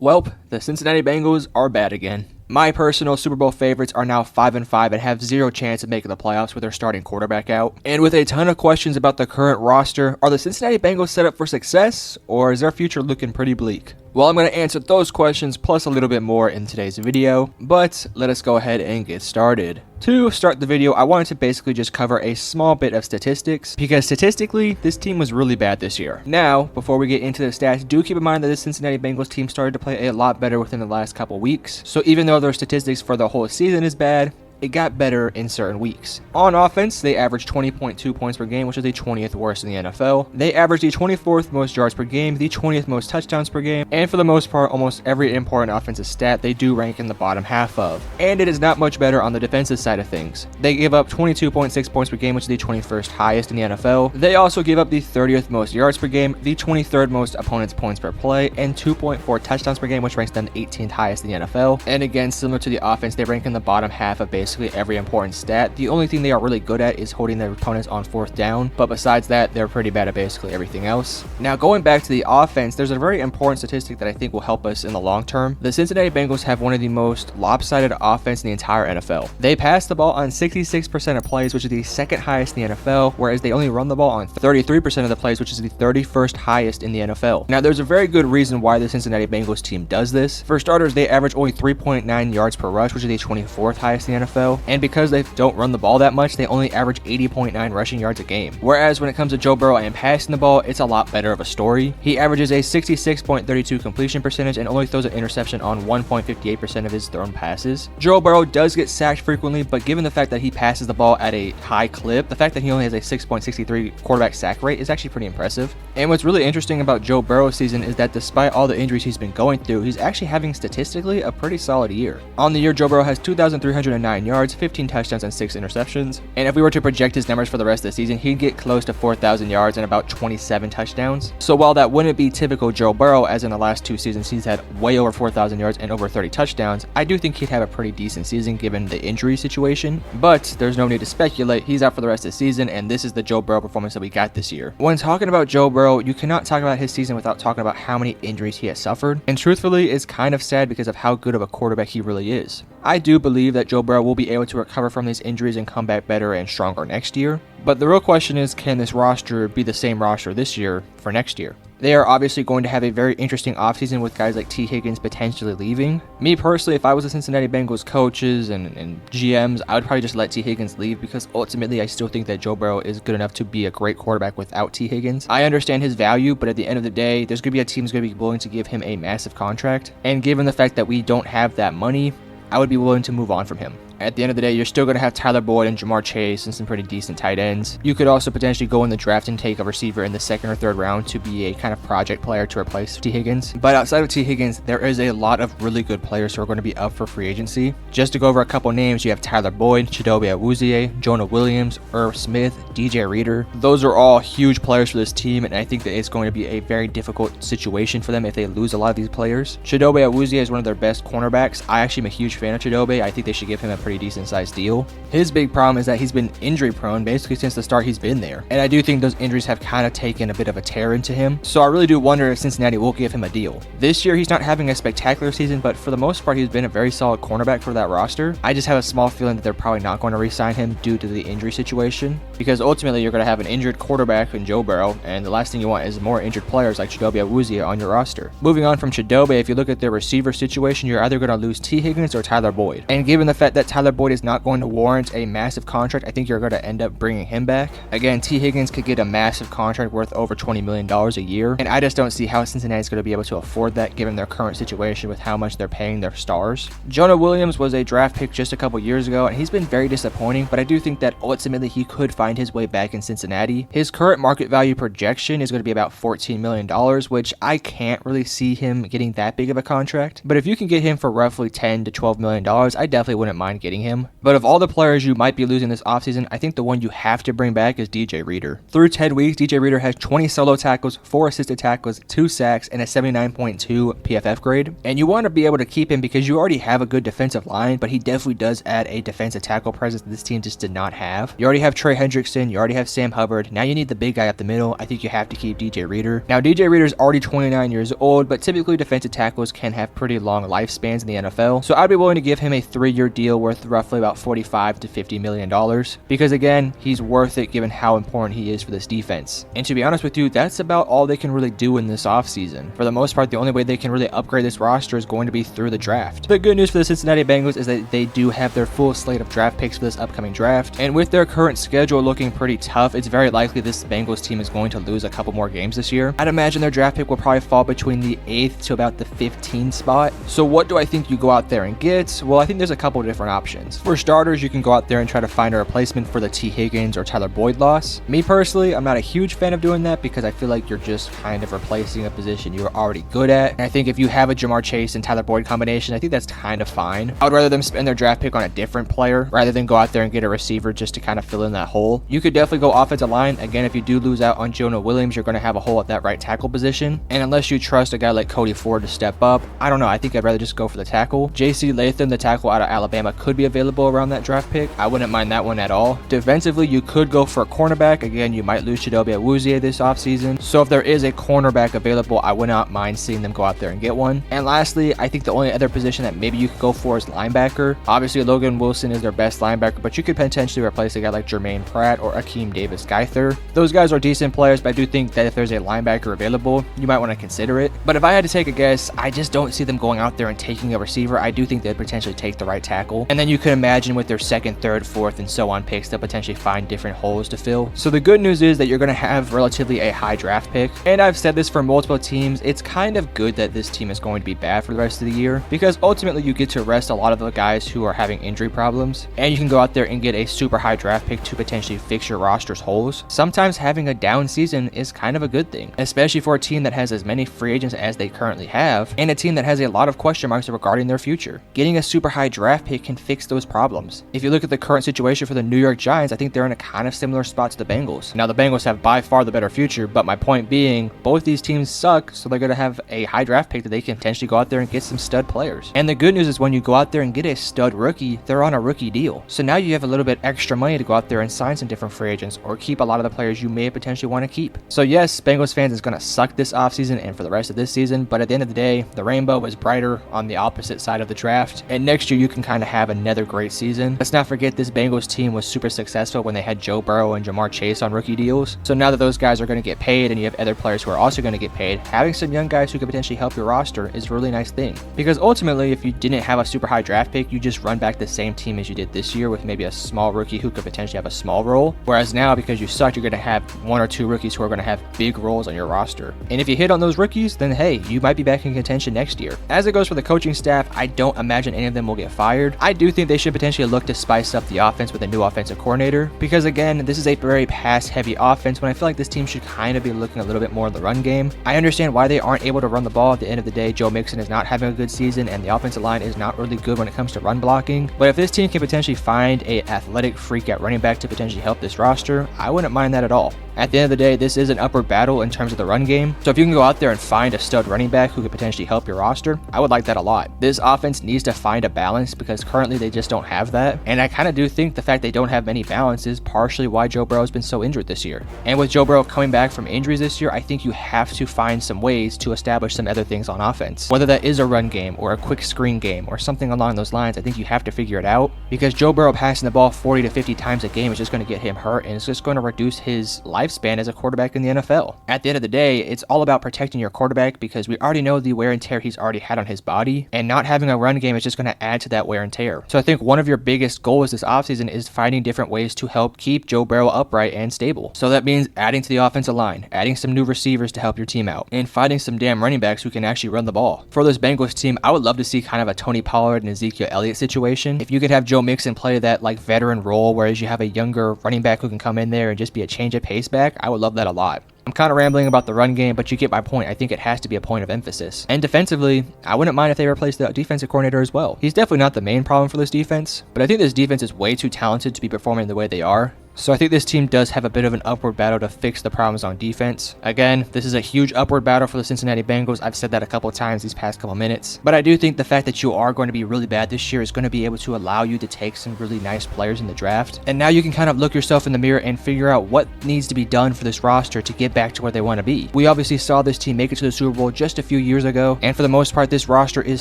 Welp, the Cincinnati Bengals are bad again. My personal Super Bowl favorites are now 5-5 and have zero chance of making the playoffs with their starting quarterback out. And with a ton of questions about the current roster, are the Cincinnati Bengals set up for success, or is their future looking pretty bleak? Well, I'm going to answer those questions plus a little bit more in today's video, but let us go ahead and get started. To start the video, I wanted to basically just cover a small bit of statistics, because statistically, this team was really bad this year. Now, before we get into the stats, do keep in mind that the Cincinnati Bengals team started to play a lot better within the last couple weeks, so even though their statistics for the whole season is bad, it got better in certain weeks. On offense, they averaged 20.2 points per game, which is the 20th worst in the NFL. They averaged the 24th most yards per game, the 20th most touchdowns per game, and for the most part, almost every important offensive stat they do rank in the bottom half of. And it is not much better on the defensive side of things. They give up 22.6 points per game, which is the 21st highest in the NFL. They also give up the 30th most yards per game, the 23rd most opponent's points per play, and 2.4 touchdowns per game, which ranks them 18th highest in the NFL. And again, similar to the offense, they rank in the bottom half of basically every important stat. The only thing they are really good at is holding their opponents on fourth down, but besides that, they're pretty bad at basically everything else. Now, going back to the offense, there's a very important statistic that I think will help us in the long term. The Cincinnati Bengals have one of the most lopsided offense in the entire NFL. They pass the ball on 66% of plays, which is the second highest in the NFL, whereas they only run the ball on 33% of the plays, which is the 31st highest in the NFL. Now, there's a very good reason why the Cincinnati Bengals team does this. For starters, they average only 3.9 yards per rush, which is the 24th highest in the NFL. And because they don't run the ball that much, they only average 80.9 rushing yards a game. Whereas when it comes to Joe Burrow and passing the ball, it's a lot better of a story. He averages a 66.32 completion percentage and only throws an interception on 1.58% of his thrown passes. Joe Burrow does get sacked frequently, but given the fact that he passes the ball at a high clip, the fact that he only has a 6.63 quarterback sack rate is actually pretty impressive. And what's really interesting about Joe Burrow's season is that despite all the injuries he's been going through, he's actually having statistically a pretty solid year. On the year, Joe Burrow has 2,309 yards, 15 touchdowns, and 6 interceptions. And if we were to project his numbers for the rest of the season, he'd get close to 4,000 yards and about 27 touchdowns. So while that wouldn't be typical Joe Burrow, as in the last 2 seasons he's had way over 4,000 yards and over 30 touchdowns, I do think he'd have a pretty decent season given the injury situation. But there's no need to speculate. He's out for the rest of the season, and this is the Joe Burrow performance that we got this year. When talking about Joe Burrow, you cannot talk about his season without talking about how many injuries he has suffered. And truthfully, it's kind of sad because of how good of a quarterback he really is. I do believe that Joe Burrow will be able to recover from these injuries and come back better and stronger next year. But the real question is, can this roster be the same roster this year for next year? They are obviously going to have a very interesting offseason with guys like Tee Higgins potentially leaving. Me personally, if I was the Cincinnati Bengals coaches and GMs, I would probably just let Tee Higgins leave, because ultimately I still think that Joe Burrow is good enough to be a great quarterback without Tee Higgins. I understand his value, but at the end of the day, there's going to be a team that's going to be willing to give him a massive contract. And given the fact that we don't have that money, I would be willing to move on from him. At the end of the day, you're still going to have Tyler Boyd and Jamar Chase and some pretty decent tight ends. You could also potentially go in the draft and take a receiver in the 2nd or 3rd round to be a kind of project player to replace Tee Higgins. But outside of Tee Higgins, there is a lot of really good players who are going to be up for free agency. Just to go over a couple names, you have Tyler Boyd, Chidobe Awuzie, Jonah Williams, Irv Smith, DJ Reader. Those are all huge players for this team, and I think that it's going to be a very difficult situation for them if they lose a lot of these players. Chidobe Awuzie is one of their best cornerbacks. I actually am a huge fan of Chidobe. I think they should give him a pretty decent sized deal. His big problem is that he's been injury prone basically since the start he's been there, and I do think those injuries have kind of taken a bit of a tear into him, so I really do wonder if Cincinnati will give him a deal. This year he's not having a spectacular season, but for the most part he's been a very solid cornerback for that roster. I just have a small feeling that they're probably not going to re-sign him due to the injury situation, because ultimately you're going to have an injured quarterback in Joe Burrow, and the last thing you want is more injured players like Chidobe Awuzie on your roster. Moving on from Chidobe, if you look at their receiver situation, you're either going to lose Tee Higgins or Tyler Boyd, and given the fact that Tyler Boyd is not going to warrant a massive contract, I think you're going to end up bringing him back. Again, Tee Higgins could get a massive contract worth over $20 million a year, and I just don't see how Cincinnati is going to be able to afford that given their current situation with how much they're paying their stars. Jonah Williams was a draft pick just a couple years ago, and he's been very disappointing, but I do think that ultimately he could find his way back in Cincinnati. His current market value projection is going to be about $14 million, which I can't really see him getting that big of a contract, but if you can get him for roughly $10 to $12 million, I definitely wouldn't mind getting him. But of all the players you might be losing this offseason, I think the one you have to bring back is DJ Reader. Through 10 weeks, DJ Reader has 20 solo tackles, 4 assisted tackles, 2 sacks, and a 79.2 PFF grade. And you want to be able to keep him because you already have a good defensive line, but he definitely does add a defensive tackle presence that this team just did not have. You already have Trey Hendrickson, you already have Sam Hubbard. Now you need the big guy up the middle. I think you have to keep DJ Reader. Now DJ Reader is already 29 years old, but typically defensive tackles can have pretty long lifespans in the NFL. So I'd be willing to give him a 3-year deal worth roughly about $45 to $50 million because again, he's worth it given how important he is for this defense. And to be honest with you, that's about all they can really do in this offseason. For the most part, the only way they can really upgrade this roster is going to be through the draft. The good news for the Cincinnati Bengals is that they do have their full slate of draft picks for this upcoming draft, and with their current schedule looking pretty tough, it's very likely this Bengals team is going to lose a couple more games this year. I'd imagine their draft pick will probably fall between the 8th to about the 15th spot. So what do I think you go out there and get? Well, I think there's a couple different options. For starters, you can go out there and try to find a replacement for the Tee Higgins or Tyler Boyd loss. Me personally, I'm not a huge fan of doing that because I feel like you're just kind of replacing a position you're already good at. And I think if you have a Jamar Chase and Tyler Boyd combination, I think that's kind of fine. I would rather them spend their draft pick on a different player rather than go out there and get a receiver just to kind of fill in that hole. You could definitely go offensive line. Again, if you do lose out on Jonah Williams, you're going to have a hole at that right tackle position. And unless you trust a guy like Cody Ford to step up, I don't know. I think I'd rather just go for the tackle. J.C. Latham, the tackle out of Alabama, could be available around that draft pick. I wouldn't mind that one at all. Defensively, you could go for a cornerback. Again, you might lose Chidobe Awuzie this offseason. So if there is a cornerback available, I would not mind seeing them go out there and get one. And lastly, I think the only other position that maybe you could go for is linebacker. Obviously, Logan Wilson is their best linebacker, but you could potentially replace a guy like Jermaine Pratt or Akeem Davis-Gaither. Those guys are decent players, but I do think that if there's a linebacker available, you might want to consider it. But if I had to take a guess, I just don't see them going out there and taking a receiver. I do think they'd potentially take the right tackle. And then you can imagine with their 2nd, 3rd, 4th, and so on picks, they'll potentially find different holes to fill. So the good news is that you're going to have relatively a high draft pick. And I've said this for multiple teams, it's kind of good that this team is going to be bad for the rest of the year because ultimately you get to rest a lot of the guys who are having injury problems, and you can go out there and get a super high draft pick to potentially fix your roster's holes. Sometimes having a down season is kind of a good thing, especially for a team that has as many free agents as they currently have, and a team that has a lot of question marks regarding their future. Getting a super high draft pick can fix those problems. If you look at the current situation for the New York Giants, I think they're in a kind of similar spot to the Bengals. Now, the Bengals have by far the better future, but my point being, both these teams suck, so they're going to have a high draft pick that they can potentially go out there and get some stud players. And the good news is when you go out there and get a stud rookie, they're on a rookie deal. So now you have a little bit extra money to go out there and sign some different free agents or keep a lot of the players you may potentially want to keep. So yes, Bengals fans is going to suck this offseason and for the rest of this season, but at the end of the day, the rainbow is brighter on the opposite side of the draft, and next year you can kind of have another great season. Let's not forget this Bengals team was super successful when they had Joe Burrow and Jamar Chase on rookie deals. So now that those guys are going to get paid and you have other players who are also going to get paid, having some young guys who could potentially help your roster is a really nice thing. Because ultimately, if you didn't have a super high draft pick, you just run back the same team as you did this year with maybe a small rookie who could potentially have a small role. Whereas now, because you suck, you're going to have 1 or 2 rookies who are going to have big roles on your roster. And if you hit on those rookies, then hey, you might be back in contention next year. As it goes for the coaching staff, I don't imagine any of them will get fired. I do think they should potentially look to spice up the offense with a new offensive coordinator, because again, this is a very pass-heavy offense when I feel like this team should kind of be looking a little bit more in the run game. I understand why they aren't able to run the ball. At the end of the day, Joe Mixon is not having a good season, and the offensive line is not really good when it comes to run blocking. But if this team can potentially find an athletic freak at running back to potentially help this roster, I wouldn't mind that at all. At the end of the day, this is an upward battle in terms of the run game. So if you can go out there and find a stud running back who could potentially help your roster, I would like that a lot. This offense needs to find a balance because currently they just don't have that. And I kind of do think the fact they don't have many balance is partially why Joe Burrow has been so injured this year. And with Joe Burrow coming back from injuries this year, I think you have to find some ways to establish some other things on offense. Whether that is a run game or a quick screen game or something along those lines, I think you have to figure it out because Joe Burrow passing the ball 40 to 50 times a game is just going to get him hurt and it's just going to reduce his lifespan as a quarterback in the NFL. At the end of the day, it's all about protecting your quarterback because we already know the wear and tear he's already had on his body, and not having a run game is just going to add to that wear and tear. So I think one of your biggest goals this offseason is finding different ways to help keep Joe Burrow upright and stable. So that means adding to the offensive line, adding some new receivers to help your team out, and finding some damn running backs who can actually run the ball. For this Bengals team, I would love to see kind of a Tony Pollard and Ezekiel Elliott situation. If you could have Joe Mixon play that like veteran role, whereas you have a younger running back who can come in there and just be a change of pace back, I would love that a lot. I'm kind of rambling about the run game, but you get my point. I think it has to be a point of emphasis. And defensively, I wouldn't mind if they replaced the defensive coordinator as well. He's definitely not the main problem for this defense, but I think this defense is way too talented to be performing the way they are. So I think this team does have a bit of an upward battle to fix the problems on defense. Again, this is a huge upward battle for the Cincinnati Bengals. I've said that a couple of times these past couple minutes. But I do think the fact that you are going to be really bad this year is going to be able to allow you to take some really nice players in the draft. And now you can kind of look yourself in the mirror and figure out what needs to be done for this roster to get back to where they want to be. We obviously saw this team make it to the Super Bowl just a few years ago, and for the most part, this roster is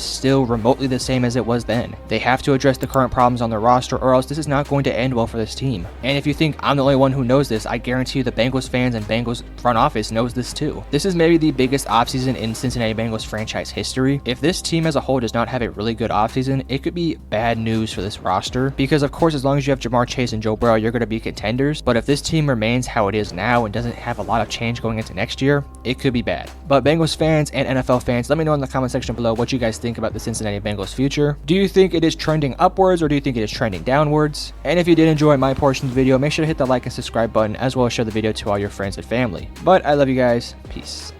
still remotely the same as it was then. They have to address the current problems on their roster, or else this is not going to end well for this team. And if you think I'm the only one who knows this, I guarantee you the Bengals fans and Bengals front office knows this too. This is maybe the biggest offseason in Cincinnati Bengals franchise history. If this team as a whole does not have a really good offseason, it could be bad news for this roster, because of course as long as you have Jamar Chase and Joe Burrow, you're going to be contenders. But if this team remains how it is now and doesn't have a lot of change going into next year, it could be bad. But Bengals fans and NFL fans, let me know in the comment section below what you guys think about the Cincinnati Bengals future. Do you think it is trending upwards, or do you think it is trending downwards? And if you did enjoy my portion of the video, make sure to hit the like and subscribe button, as well as share the video to all your friends and family. But I love you guys. Peace.